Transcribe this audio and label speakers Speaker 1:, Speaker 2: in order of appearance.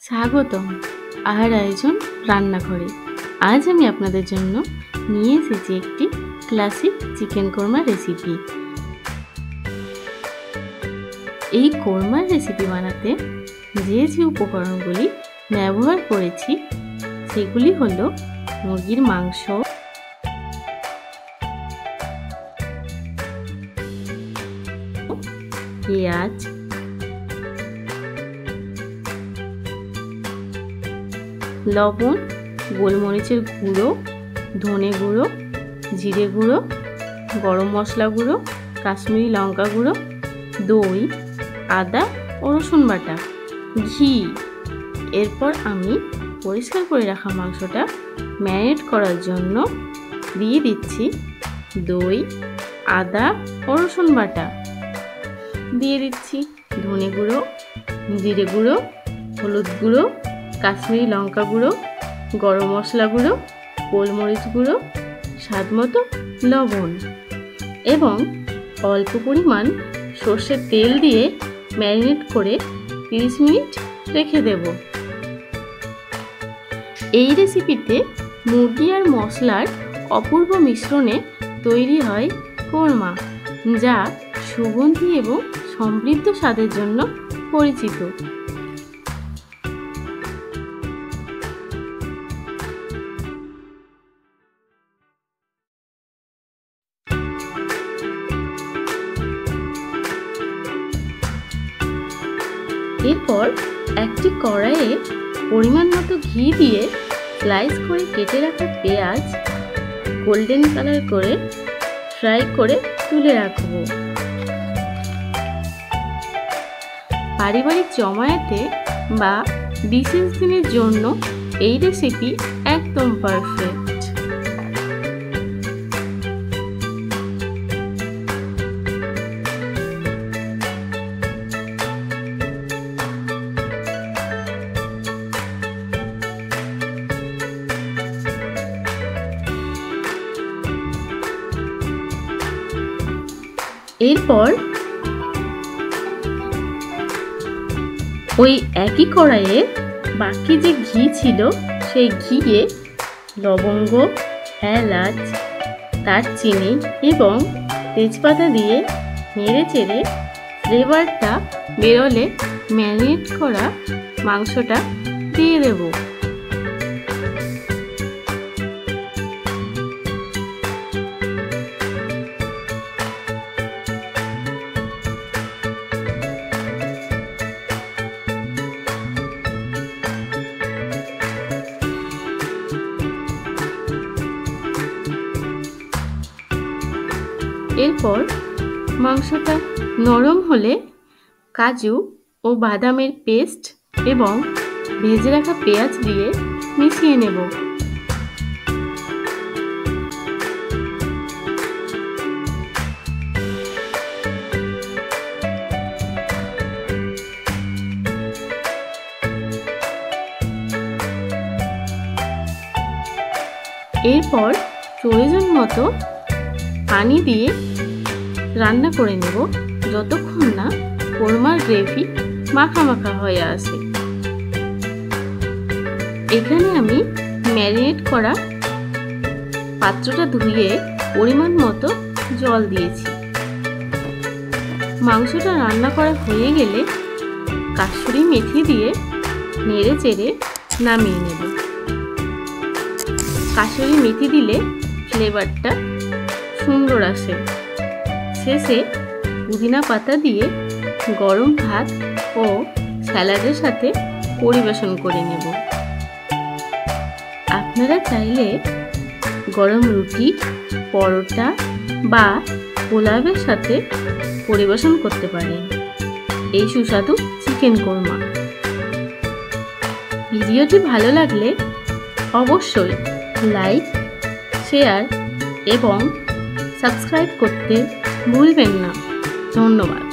Speaker 1: স্বাগতম আহার আয়োজন রান্নাঘরে। আজ আমি আপনাদের জন্য নিয়ে এসেছি একটি ক্লাসিক চিকেন কোরমা রেসিপি। এই কোরমার রেসিপি বানাতে যে যে উপকরণগুলি ব্যবহার করেছি সেগুলি হলো মুরগির মাংস, পেঁয়াজ, লবণ, গোলমরিচের গুঁড়ো, ধনে গুঁড়ো, জিরে গুঁড়ো, গরম মশলা গুঁড়ো, কাশ্মীরি লঙ্কা গুঁড়ো, দই, আদা ও রসুন বাটা, ঘি। এরপর আমি পরিষ্কার করে রাখা মাংসটা ম্যারিনেট করার জন্য দিয়ে দিচ্ছি দই, আদা ও রসুন বাটা, দিয়ে দিচ্ছি ধনে গুঁড়ো, জিরে গুঁড়ো, হলুদ গুঁড়ো, কাশ্মীরি লঙ্কা গুঁড়ো, গরম মশলা গুঁড়ো, গোলমরিচ গুঁড়ো, স্বাদ মতো লবণ এবং অল্প পরিমাণ সর্ষের তেল দিয়ে ম্যারিনেট করে 30 মিনিট রেখে দেব। এই রেসিপিতে মুরগি আর মশলার অপূর্ব মিশ্রণে তৈরি হয় কোরমা, যা সুগন্ধি এবং সমৃদ্ধ স্বাদের জন্য পরিচিত। এরপর একটি কড়াইয়ে পরিমাণ মতো ঘি দিয়ে স্লাইস করে কেটে রাখা পেঁয়াজ গোল্ডেন কালার করে ফ্রাই করে তুলে রাখব। পারিবারিক জমায়েতে বা বিশেষ দিনের জন্য এই রেসিপি একদম পারফেক্ট। এরপর ওই একই কড়াইয়ে বাকি যে ঘি ছিল সেই ঘিয়ে লবঙ্গ, এলাচ, দারচিনি এবং তেজপাতা দিয়ে নেড়ে চেড়ে ফ্লেভারটা বেরোলে ম্যারিনেট করা মাংসটা দিয়ে দেব। এরপর মাংসটা নরম হলে কাজু ও বাদামের পেস্ট এবং ভেজে রাখা পেঁয়াজ দিয়ে মিশিয়ে নেব। এরপর প্রয়োজন মতো পানি দিয়ে রান্না করে নেব যতক্ষণ না কোরমার গ্রেভি মাখা মাখা হয়ে আসে। এখানে আমি ম্যারিনেট করা পাত্রটা ধুয়ে পরিমাণ মতো জল দিয়েছি। মাংসটা রান্না করা হয়ে গেলে কাসুরি মেথি দিয়ে নেড়ে চেড়ে নামিয়ে নেব। কাসুরি মেথি দিলে ফ্লেভারটা সুন্দর আসে। শেষে পুদিনা পাতা দিয়ে গরম ভাত ও স্যালাডের সাথে পরিবেশন করে নেব। আপনারা চাইলে গরম রুটি, পরোটা বা পোলাওয়ের সাথে পরিবেশন করতে পারেন এই সুস্বাদু চিকেন কোরমা। ভিডিওটি ভালো লাগলে অবশ্যই লাইক, শেয়ার এবং সাবস্ক্রাইব করতে ভুলবেন না। ধন্যবাদ।